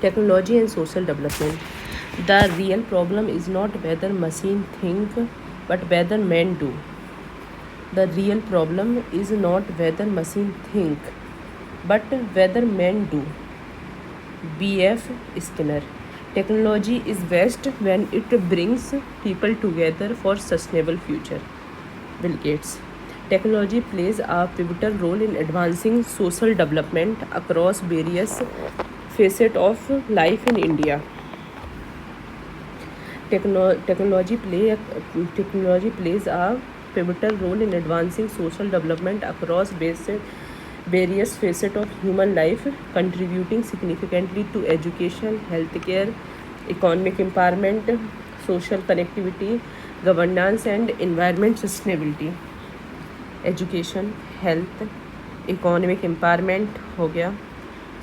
Technology and social development. The real problem is not whether machine think, but whether men do. The real problem is not whether machine think, but whether men do. B.F. Skinner. Technology is best when it brings people together for sustainable future. Bill Gates. Technology plays a pivotal role in advancing social development across various facets of life in India. Technology plays a pivotal role in advancing social development across various facets of human life, contributing significantly to education, healthcare, economic empowerment, social connectivity, governance, and environment sustainability. Education, health, economic empowerment हो गया,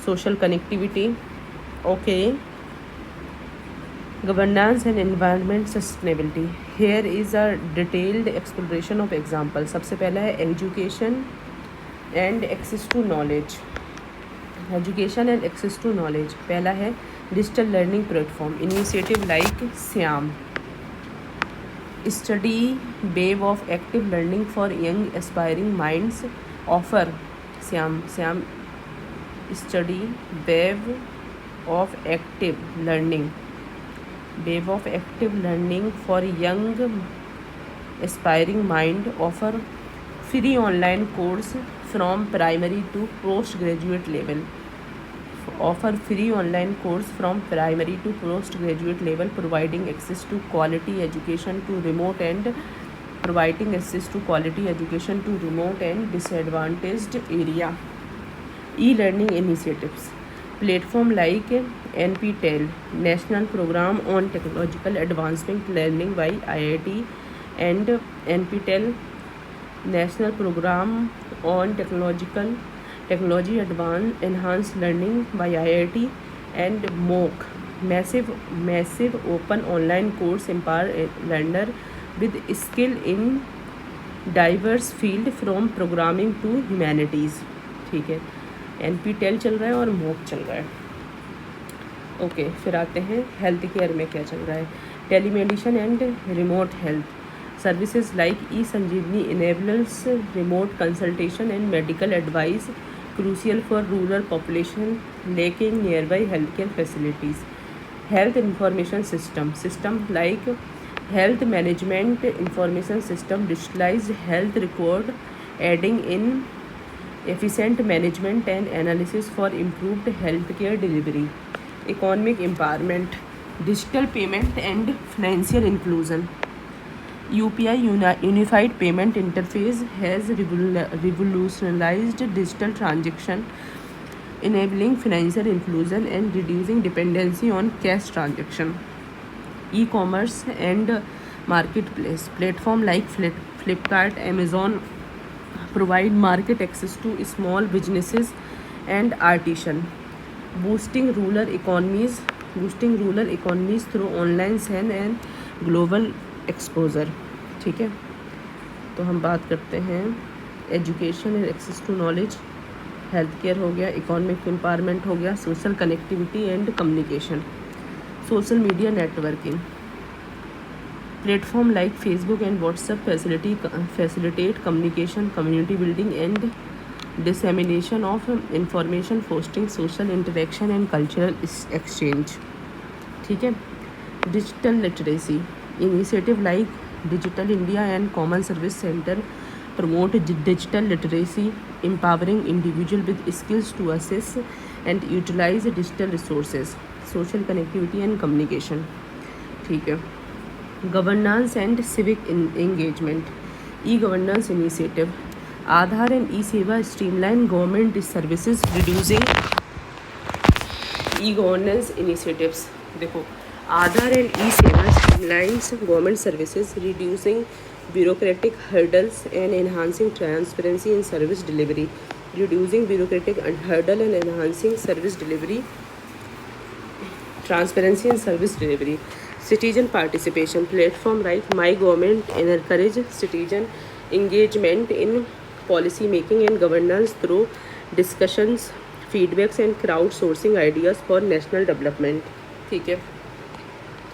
social connectivity, okay, governance and environment sustainability. Here is a detailed exploration of example. सबसे पहला है education and access to knowledge. Education and access to knowledge. पहला है digital learning platform initiative like Swayam. Study wave of active learning for young aspiring minds offer Siam study wave of active learning for young aspiring mind offer free online course from primary to postgraduate level. Providing access to quality education to remote and disadvantaged area. E-learning initiatives. Platform like NPTEL, National Program on Technological Advancement Learning by IIT, and NPTEL, National Program on Technology Enhanced Learning by IIT, and MOOC, massive open online course empower learner with skill in diverse field from programming to humanities. ठीक है, NPTEL चल रहा है और MOOC चल रहा है. Okay, फिर आते हैं हेल्थ केयर में क्या चल रहा है. Telemedicine and remote health services like e-Sanjeevani enables remote consultation and medical advice, crucial for rural population lacking nearby healthcare facilities. Health information system like health management information system digitalized health record, aiding in efficient management and analysis for improved healthcare delivery. Economic empowerment, digital payment and financial inclusion. UPI Unified Payment Interface has revolutionized digital transaction, enabling financial inclusion and reducing dependency on cash transaction. E-commerce and marketplace. Platform like Flipkart, Amazon provide market access to small businesses and artisans, boosting rural economies through online sales and global exposure. ठीक है, तो हम बात करते हैं education and access to knowledge, health care हो गया, economic empowerment हो गया, social connectivity and communication. Social media networking. Platform like Facebook and WhatsApp facilitate communication, community building and dissemination of information, fostering social interaction and cultural exchange. ठीक है. Digital literacy. Initiative like Digital India and Common Service Center promote digital literacy, empowering individuals with skills to access and utilize digital resources. Social connectivity and communication. ठीक है. Governance and civic engagement. E-governance initiative. Aadhaar and e-Seva streamline government services, reducing e-governance initiatives. देखो, Aadhaar and e-Seva streamlines government services, reducing bureaucratic hurdles and enhancing transparency in service delivery. Citizen participation. Platform like My Government encourage citizen engagement in policy making and governance through discussions, feedbacks and crowd sourcing ideas for national development. ठीक है,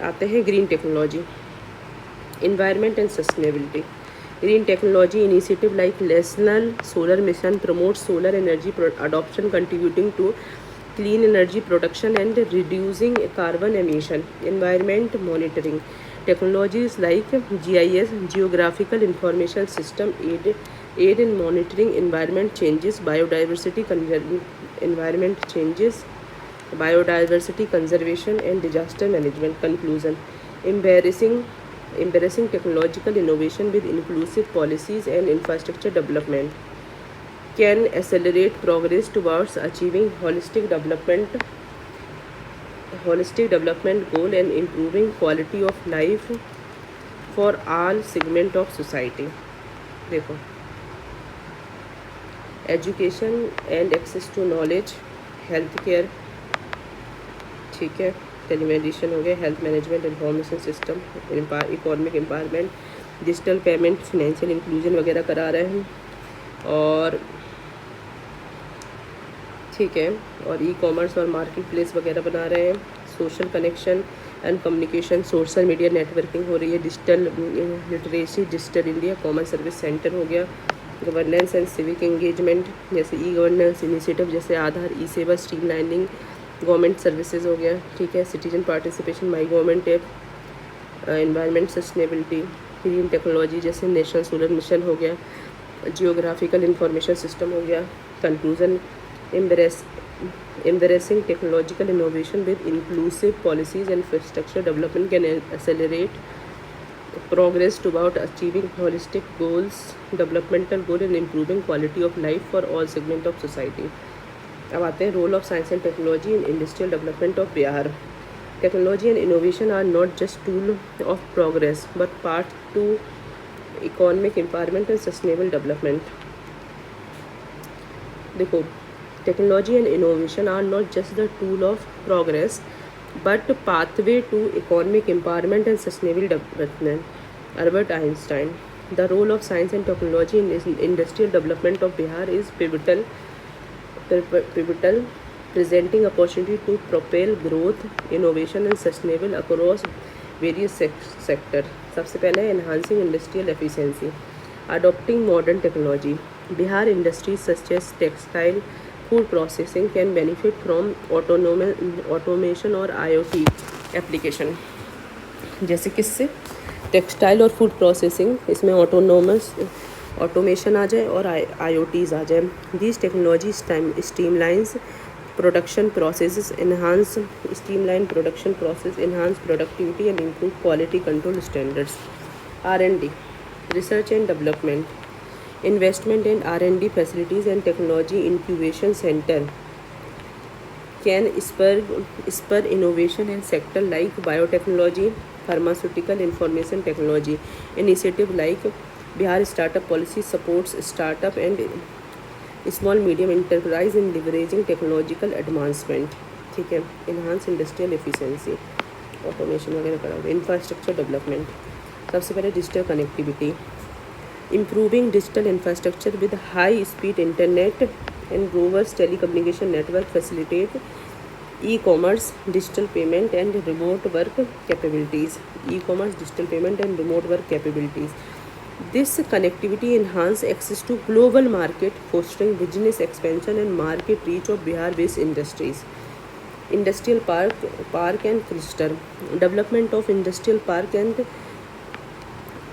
आते हैं green technology, environment and sustainability. Green technology initiative like National Solar Mission promotes solar energy adoption, contributing to clean energy production and reducing carbon emission. Environment monitoring technologies like GIS, geographical information system, aid in monitoring environment changes, biodiversity conservation and disaster management. Conclusion: embracing technological innovation with inclusive policies and infrastructure development can accelerate progress towards achieving holistic development goal and improving quality of life for all segment of society. देखो, education and access to knowledge, health care, ठीक है, telemedicine हो गया, health management, information system, economic empowerment, digital payment, financial inclusion वगैरह करा रहे हैं। और ठीक है, और ई कॉमर्स और मार्केट प्लेस वगैरह बना रहे हैं। Social connection and communication, social media networking हो रही है। Digital literacy, digital India, common service centre हो गया। गवर्नेंस एंड सिविक एंगेजमेंट, जैसे ई गवर्नेंस इनिशिएटिव जैसे आधार, ई सेवा, स्ट्रीमलाइनिंग, गवर्नमेंट सर्विसेज हो गया। ठीक है, citizen participation, my government app, environment sustainability, green technology जैसे नेशनल सोलर मिशन हो गया, जियोग्राफिकल इंफॉर्मेशन सिस्टम हो गया। Conclusion: embracing technological innovation with inclusive policies and infrastructure development can accelerate progress toward achieving holistic developmental goal and improving quality of life for all segments of society. अब आते हैं role of science and technology in industrial development of Bihar. Technology and innovation are not just tool of progress but part to economic empowerment and sustainable development. देखो, technology and innovation are not just the tool of progress but pathway to economic empowerment and sustainable development. Albert Einstein: the role of science and technology in industrial development of Bihar is pivotal, presenting opportunity to propel growth, innovation and sustainable across various sector. सबसे पहले enhancing industrial efficiency, adopting modern technology. Bihar industries such as textile, food processing can benefit from automation और IoT application. जैसे किससे? Textile और food processing, इसमें automation आ जाए और IoTs आ जाए। These technology streamlines production process, enhance productivity and improve quality control standards. R&D, research and development, investment in R&D facilities and technology incubation center can spur innovation in sector like biotechnology, pharmaceutical, information technology. Initiative like Bihar Startup Policy supports startup and small medium enterprise in leveraging technological advancement. ठीक है, enhance industrial efficiency, automation वगैरह करा। Infrastructure development, सबसे पहले digital connectivity, improving digital infrastructure with high speed internet and robust telecommunication network facilitate e-commerce, digital payment and remote work capabilities. E-commerce, digital payment and remote work capabilities. This connectivity enhance access to global market, fostering business expansion and market reach of Bihar-based industries. Industrial park and cluster, development of industrial park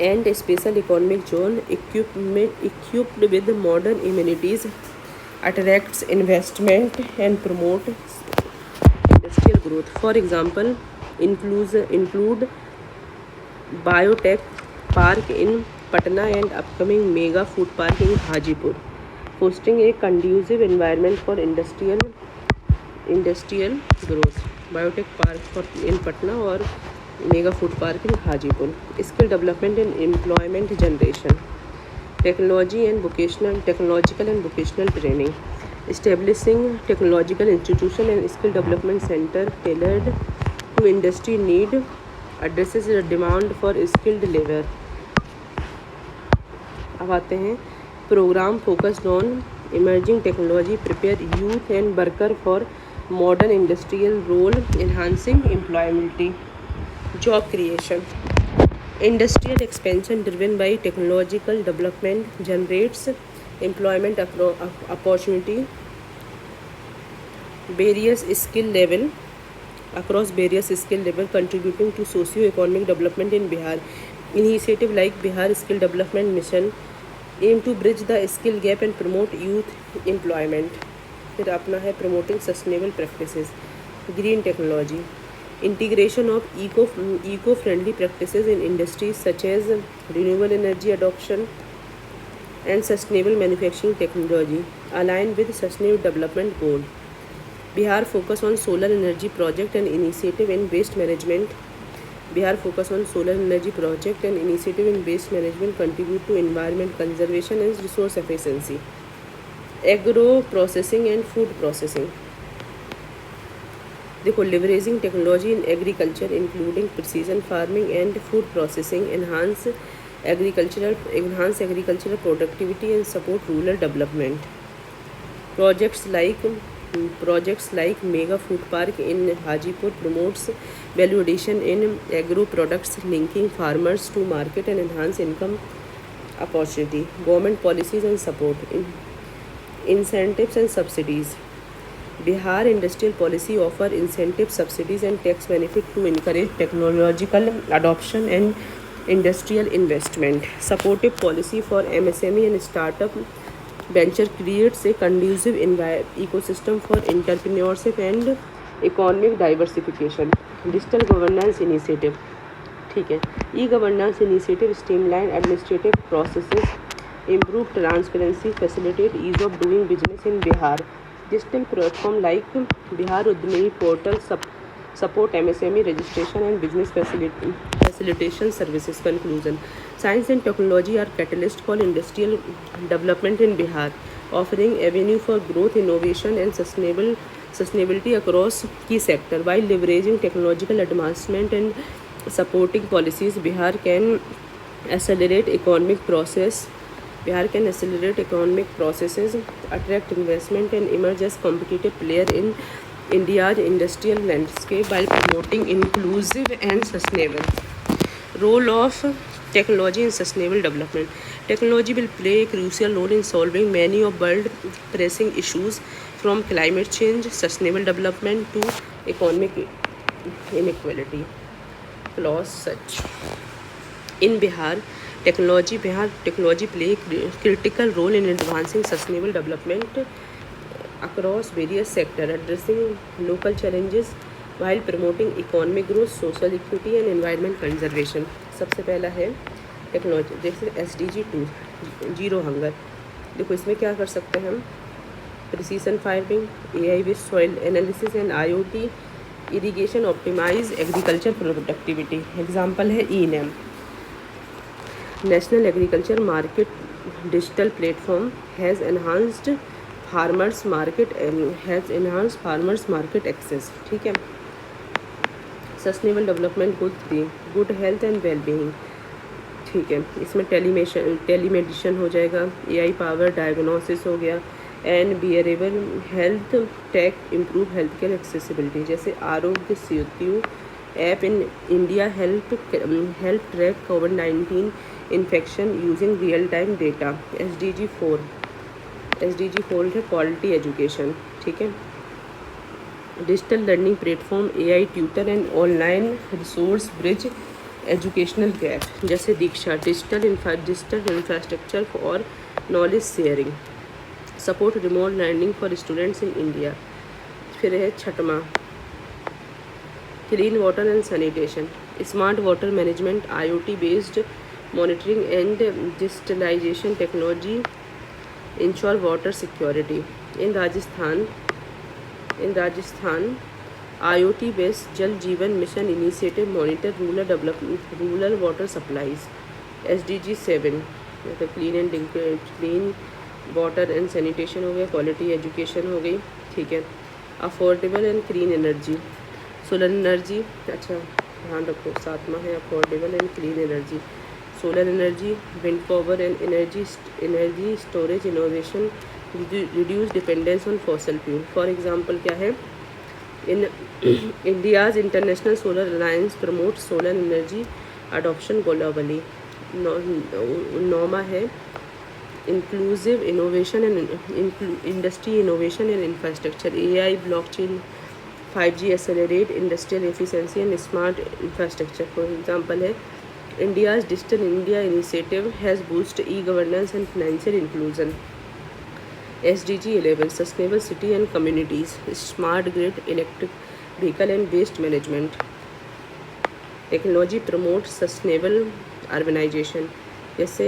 and a special economic zone equipped with modern amenities attracts investment and promote industrial growth. For example, include biotech park in Patna and upcoming mega food park in Hajipur, fostering a conducive environment for industrial growth. Biotech park in Patna और mega food park in Hajipur. Skill development and employment generation, technological and vocational training, establishing technological institution and skill development center tailored to industry need addresses the demand for skilled labor. अब आते हैं programme focused on Emerging technology prepare youth and worker for modern industrial role, enhancing employability. Job creation. Industrial expansion driven by technological development generates employment opportunity various skill level across various skill level, contributing to socio-economic development in Bihar. Initiative like Bihar Skill Development Mission aim to bridge the skill gap and promote youth employment. फिर अपना है promoting sustainable practices. Green technology. Integration of eco-friendly practices in industries such as renewable energy adoption and sustainable manufacturing technology aligned with sustainable development goal. Bihar focus on solar energy project and initiative in waste management. Bihar focus on solar energy project and initiative in waste management contribute to environment conservation and resource efficiency. Agro processing and food processing. देखो, leveraging technology in agriculture including precision farming and food processing enhance agricultural productivity and support rural development. Projects like Mega Food Park in Hajipur promotes value addition in agro products, linking farmers to market and enhance income opportunity. Government policies and support. Incentives and subsidies. Bihar industrial policy offer incentive, subsidies and tax benefit to encourage technological adoption and industrial investment. Supportive policy for MSME and startup venture creates a conducive ecosystem for entrepreneurship and economic diversification. Digital governance initiative. ठीक है, e-governance initiative streamline administrative processes, improve transparency, facilitate ease of doing business in Bihar. Digital platform like Bihar Udyami portal support MSME registration and business facilitation services. Conclusion. Science and technology are catalyst for industrial development in Bihar, offering avenue for growth, innovation and sustainability across key sectors. While leveraging technological advancement and supporting policies, Bihar can accelerate economic processes, attract investment and emerge as competitive player in India's industrial landscape while promoting inclusive and sustainable. Role of technology in sustainable development. Technology will play a crucial role in solving many of world pressing issues from climate change, sustainable development to economic inequality. Clause such. In Bihar technology play a critical role in advancing sustainable development across various sectors, addressing local challenges while promoting economic growth, social equity and environment conservation. सबसे पहला है technology, जैसे SDG 2 zero hunger. देखो इसमें क्या कर सकते हैं हम, precision farming, AI with soil analysis and IoT irrigation optimize agriculture productivity. Example है ENAM, National Agriculture Market Digital Platform has enhanced farmers market access. ठीक है. Sustainable development goal 3 good health and wellbeing. ठीक है, इसमें telemedicine हो जाएगा, AI power diagnosis हो गया and behavioural health tech improve health care accessibility. जैसे Aarogya Setu app in India help track COVID-19 infection using real time data. SDG 4 है quality education. ठीक है. Digital learning platform AI tutor and online resource bridge educational gap. जैसे Diksha digital infrastructure for knowledge sharing, support remote learning for students in India. फिर है छठवां clean water and sanitation, smart water management, IoT based monitoring and digitalization technology ensure water security. In Rajasthan IoT based Jal Jeevan Mission initiative monitor rural water supplies. SDG 7 मतलब clean water and sanitation हो गया, quality education हो गई. ठीक है. Affordable and clean energy, solar energy. अच्छा ध्यान रखो, सातवां है affordable and clean energy, solar energy, wind power and energy storage innovation reduce dependence on fossil fuel. For example क्या है, in India's International Solar Alliance promotes solar energy adoption globally. NOMA है inclusive innovation and industry innovation and infrastructure. AI, blockchain, 5G accelerate industrial efficiency and smart infrastructure. For example है, India's Digital India initiative has boosted e-governance and financial inclusion. SDG 11 sustainable city and communities, smart grid, electric vehicle and waste management. Technology promotes sustainable urbanization. जैसे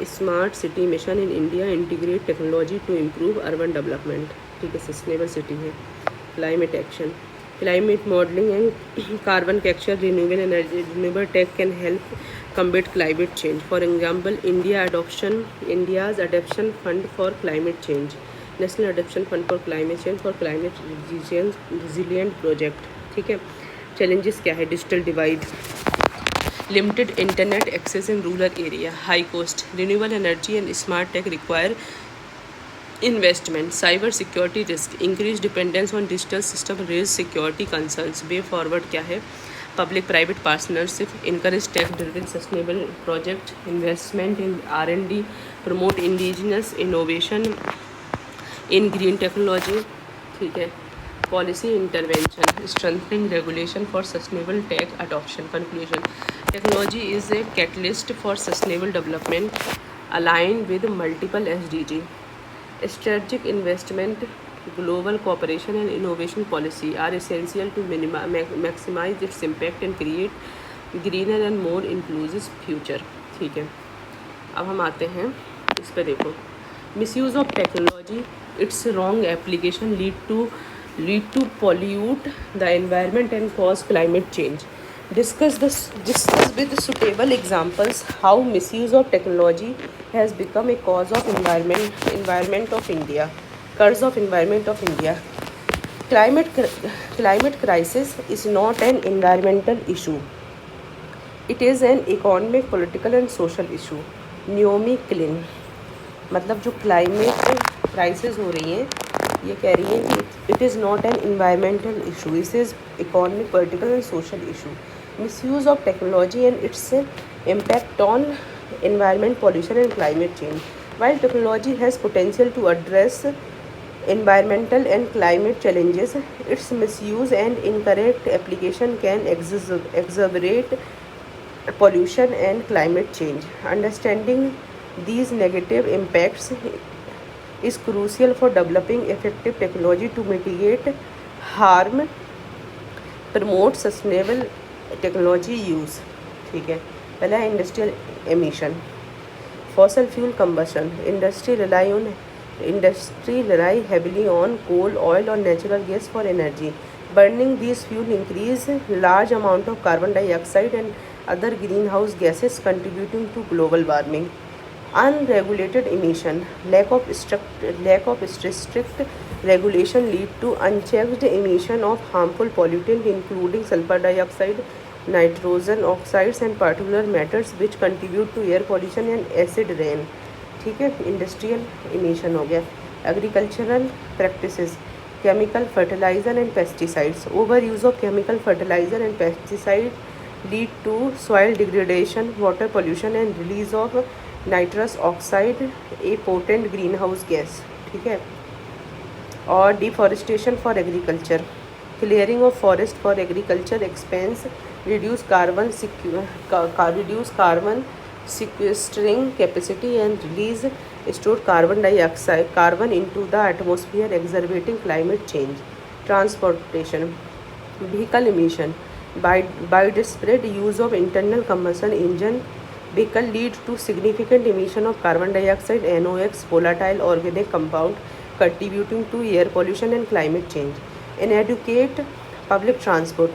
smart city mission in India integrate technology to improve urban development. ठीक है, sustainable city है. Climate action, climate modelling and carbon capture, renewable energy, renewable tech can help combat climate change. For example, India's adoption fund for climate change, National Adoption Fund for Climate Change for climate resilient project. ठीक है. Challenges क्या है? Digital divide, limited internet access in rural area, high cost, renewable energy and smart tech require investment, cyber security risk, increased dependence on digital system raise security concerns. Way forward क्या है? Public private partnership, encourage tech driven sustainable project, investment in R&D, promote indigenous innovation in green technology. ठीक है. Policy intervention, strengthening regulation for sustainable tech adoption. Conclusion, technology is a catalyst for sustainable development aligned with multiple SDG. Strategic investment, global cooperation and innovation policy are essential to maximize its impact and create greener and more inclusive future. ठीक है. अब हम आते हैं इस पर. देखो, misuse of technology, its wrong application lead to pollute the environment and cause climate change. Discuss with suitable examples how misuse of technology has become a cause of environment of India. Curse of environment of India. Climate crisis is not an environmental issue. It is an economic, political and social issue. Naomi Klein, मतलब जो climate crisis हो रही है, ये कह रही है कि it is not an environmental issue, it is economic, political and social issue. Misuse of technology and it's impact on environment, pollution and climate change. While technology has potential to address environmental and climate challenges, its misuse and incorrect application can exacerbate pollution and climate change. Understanding these negative impacts is crucial for developing effective technology to mitigate harm, promote sustainable technology use. ठीक है. पहला है industrial emission. Fossil fuel combustion, industry rely heavily on coal, oil or natural gas for energy. Burning these fuel increase large amount of carbon dioxide and other greenhouse gases contributing to global warming. Unregulated emission, lack of strict regulation lead to unchecked emission of harmful pollutants including sulfur dioxide, nitrogen oxides and particulate matters which contribute to air pollution and acid rain. ठीक है. Industrial emission हो गया. Agricultural practices, chemical fertiliser and pesticides. Over use of chemical fertiliser and pesticide lead to soil degradation, water pollution and release of nitrous oxide, a potent greenhouse gas. ठीक है. और deforestation for agriculture, clearing of forest for agriculture expense, reduce carbon sequestering capacity and release stored carbon into the atmosphere, exacerbating climate change. Transportation, vehicle emission, widespread use of internal combustion engine vehicle lead to significant emission of carbon dioxide, NOx, volatile organic compound contributing to air pollution and climate change. Inadequate public transport,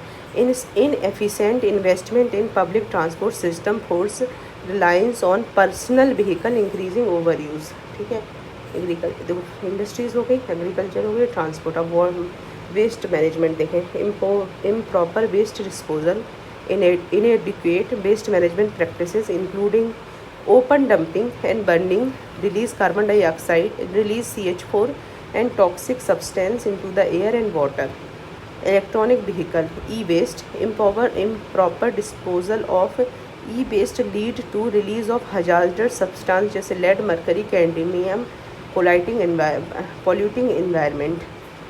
inefficient investment in public transport system force reliance on personal vehicle increasing overuse. ठीक है. देखो, industries हो गई, agriculture हो गई, transport. अब waste management देखें. Improper waste disposal, inadequate waste management practices including Open dumping and burning release carbon dioxide, release CH4 and toxic substance into the air and water. Electronic vehicle e-waste, improper disposal of e-waste lead to release of hazardous substance जैसे lead, mercury, cadmium, polluting environment.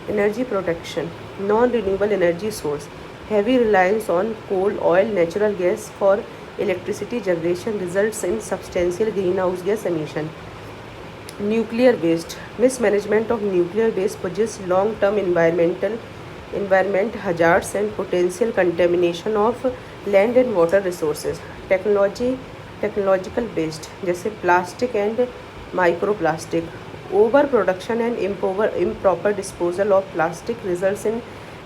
Energy protection, non-renewable energy source, heavy reliance on coal, oil, natural gas for electricity generation results in substantial greenhouse gas emission. Nuclear waste, mismanagement of nuclear waste poses long-term environment hazards and potential contamination of land and water resources. Technological waste जैसे plastic and microplastic. Overproduction and improper disposal of plastic results in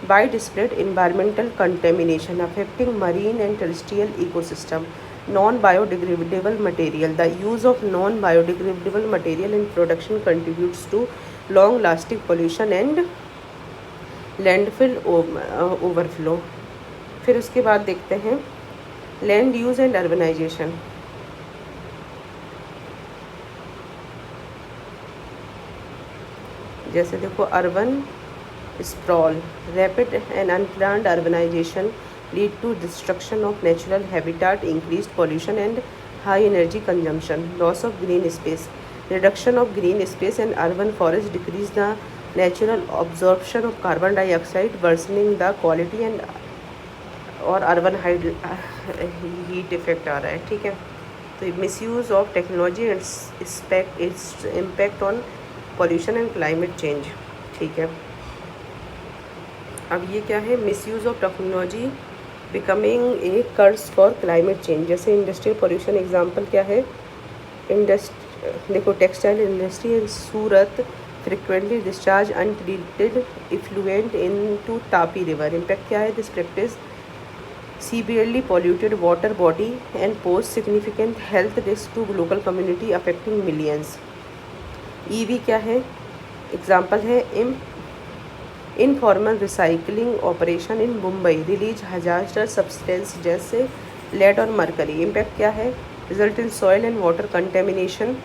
widespread environmental contamination affecting marine and terrestrial ecosystem. Non-biodegradable material. The use of non-biodegradable material in production contributes to long-lasting pollution and landfill overflow. फिर उसके बाद देखते हैं land use and urbanisation. जैसे देखो urban sprawl, rapid and unplanned urbanization lead to destruction of natural habitat, increased pollution and high energy consumption. Loss of green space, reduction of green space and urban forests decrease the natural absorption of carbon dioxide, worsening the quality and और urban heat effect आ रहा है. ठीक है, तो misuse of technology and its impact on pollution and climate change. ठीक है, अब ये क्या है, misuse of technology becoming a curse for climate change. जैसे इंडस्ट्रियल पॉल्यूशन एग्जांपल क्या है, देखो textile industry in Surat frequently discharge untreated effluent into Tapi river. Impact क्या है, this practice severely polluted water body and pose significant health risk to local community affecting millions. EV क्या है, example है informal recycling operation in Mumbai release hazardous substance जैसे lead और mercury. Impact क्या है, result in soil and water contamination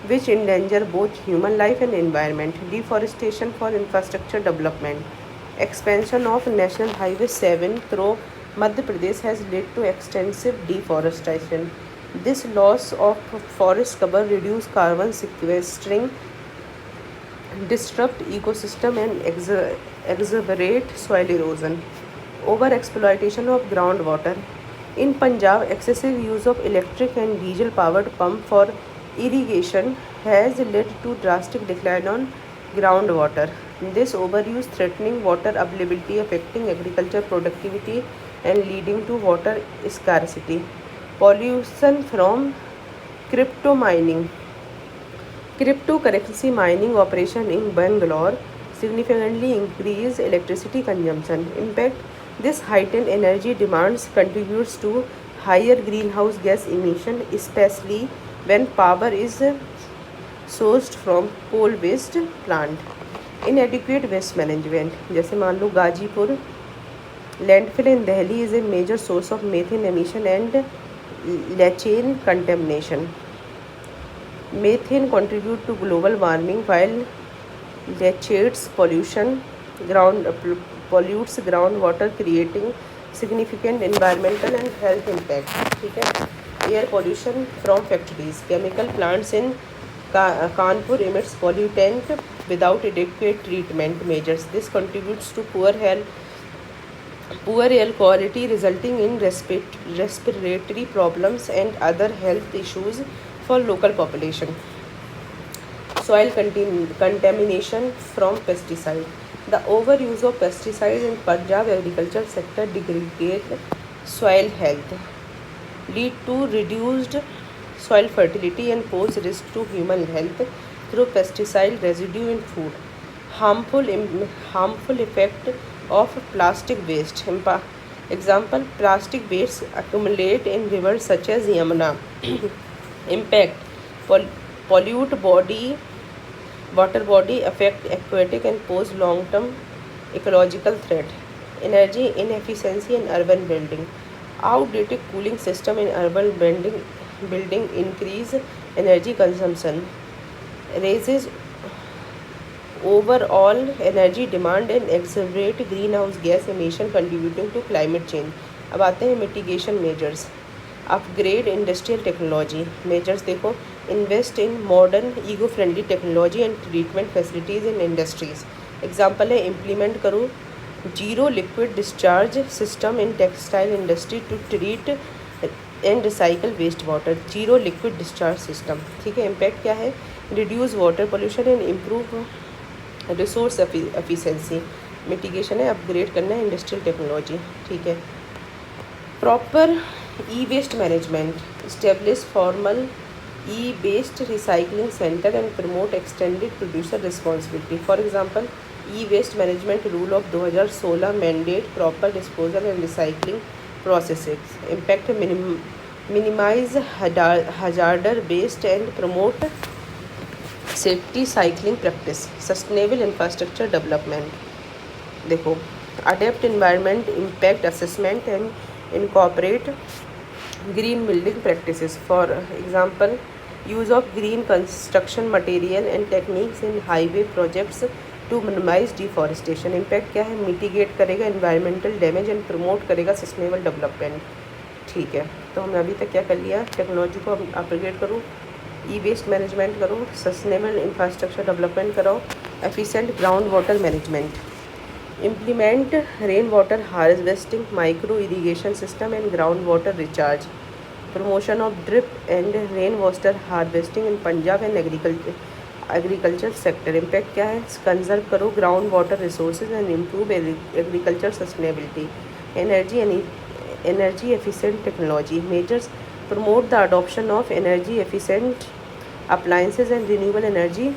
which endanger both human life and environment. Deforestation for infrastructure development. Expansion of National Highway 7 through Madhya Pradesh has led to extensive deforestation. This loss of forest cover reduce carbon sequestering, disrupt ecosystem and exacerbate soil erosion. Over exploitation of groundwater. In Punjab, excessive use of electric and diesel powered pump for irrigation has led to drastic decline on groundwater. This overuse threatening water availability, affecting agriculture productivity and leading to water scarcity. Pollution from crypto mining. Cryptocurrency mining operation in Bangalore significantly increase electricity consumption. Impact, this heightened energy demands contributes to higher greenhouse gas emission, especially when power is sourced from coal based plant. Inadequate waste management. जैसे मान लो Ghazipur landfill in Delhi is a major source of methane emission and leachate contamination. Methane contribute to global warming while leachates pollutes groundwater, creating significant environmental and health impact. ठीक है, air pollution from factories. Chemical plants in Kanpur emits pollutant without adequate treatment measures. This contributes to poor air quality, resulting in respiratory problems and other health issues for local population. Soil contamination from pesticide. The overuse of pesticides in Punjab agriculture sector degrade soil health, lead to reduced soil fertility and pose risk to human health through pesticide residue in food. Harmful effect of plastic waste. Example, plastic waste accumulate in rivers such as Yamuna. Impact, pollute water body, affect aquatic and pose long-term ecological threat. Energy inefficiency in urban building. Outdated cooling system in urban building increase energy consumption, raises overall energy demand and accelerate greenhouse gas emission contributing to climate change. अब आते हैं mitigation measures. Upgrade industrial technology measures देखो, invest in modern eco friendly technology and treatment facilities in industries. Example है implement करो zero liquid discharge system in textile industry to treat and recycle waste water. Zero liquid discharge system, ठीक है. Impact क्या है? Reduce water pollution and improve resource efficiency. Mitigation है upgrade करना है industrial technology, ठीक है. Proper e-waste management, establish formal e-waste recycling center and promote extended producer responsibility. For example, e-waste management rule of 2016 mandate proper disposal and recycling processes. Impact minimize hazardous waste and promote safety cycling practice. Sustainable infrastructure development. देखो, adapt environment impact assessment and incorporate green building practices. For example, use of green construction material and techniques in highway projects to minimize deforestation. Impact क्या है? mitigate करेगा environmental damage and promote करेगा sustainable development, ठीक है. तो हमने अभी तक क्या कर लिया? टेक्नोलॉजी को अपग्रेड करो, ई वेस्ट मैनेजमेंट करो, सस्टेनेबल इंफ्रास्ट्रक्चर डेवलपमेंट करो, efficient ground water management. Implement rainwater harvesting, micro irrigation system and groundwater recharge. Promotion of drip and rainwater harvesting in Punjab and agriculture sector. Impact क्या है? Conserve करो ground water resources and improve agriculture sustainability. Energy efficient technology measures promote the adoption of energy efficient appliances and renewable energy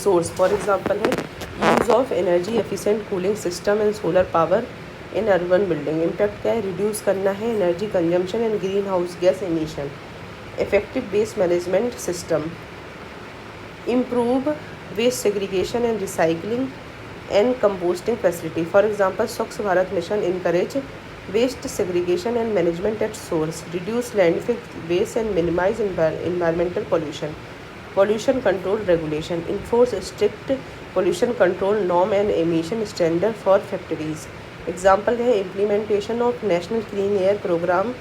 source. For example है use of energy efficient cooling system and solar power in urban building. Impact क्या है? Reduce करना है energy consumption and greenhouse gas emission. Effective waste management system. Improve waste segregation and recycling and composting facility. For example, Swachh Bharat mission encourage waste segregation and management at source, reduce landfill waste and minimize environmental pollution. Pollution control regulation, enforce strict pollution control norm and emission standard for factories. Example है implementation of national clean air program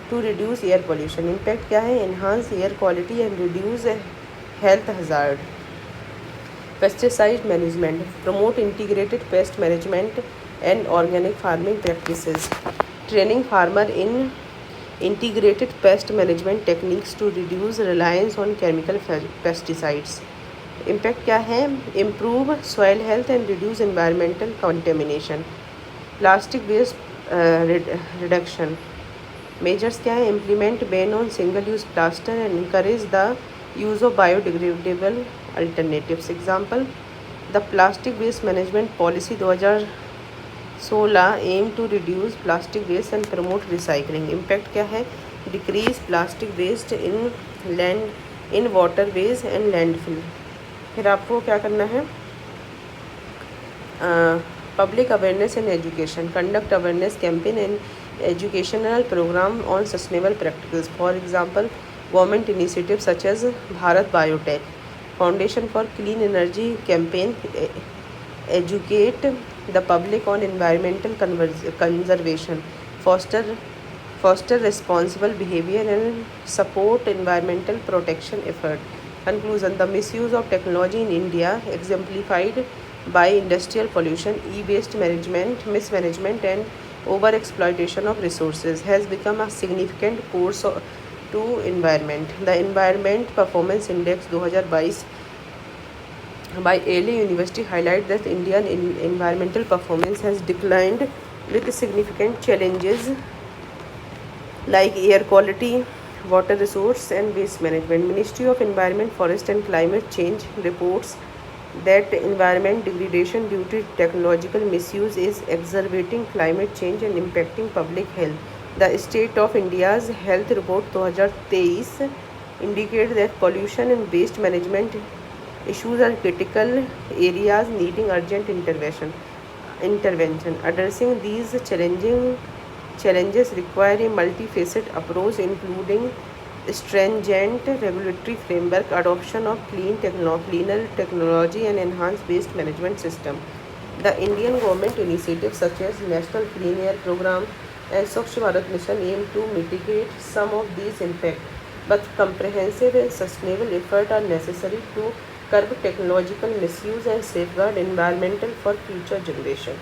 to reduce air pollution. Impact क्या है? enhance air quality and reduce health hazard. Pesticide management, promote integrated pest management and organic farming practices. Training farmer in integrated pest management techniques to reduce reliance on chemical pesticides. Impact क्या है? improve soil health and reduce environmental contamination. Plastic waste reduction measures क्या है? implement ban on single use plastic and encourage the use of biodegradable alternatives. Example, the plastic waste management policy 2016 aim to reduce plastic waste and promote recycling. Impact क्या है? decrease plastic waste in land in waterways and landfill. फिर आपको क्या करना है? Public awareness and education, conduct awareness campaign and educational programme on sustainable practices. For example, government initiative such as Bharat biotech, foundation for clean energy campaign, educate the public on environmental conservation, foster responsible behavior and support environmental protection effort. Conclusion, the misuse of technology in India exemplified by industrial pollution, e-waste management, mismanagement and over-exploitation of resources has become a significant course to environment. The Environment Performance Index 2022 by Yale University highlight that Indian environmental performance has declined with significant challenges like air quality, water resource and waste management. Ministry of Environment, Forest and Climate Change reports that environment degradation due to technological misuse is exacerbating climate change and impacting public health. The State of India's Health Report 2023 indicates that pollution and waste management issues are critical areas needing urgent intervention. Addressing these challenges require a multifaceted approach including stringent regulatory framework, adoption of cleaner technology, and enhanced waste management system. The Indian government initiatives such as National Clean Air Program and Swachh Bharat Mission aim to mitigate some of these impacts, but comprehensive and sustainable efforts are necessary to curb technological misuse and safeguard environmental for future generations.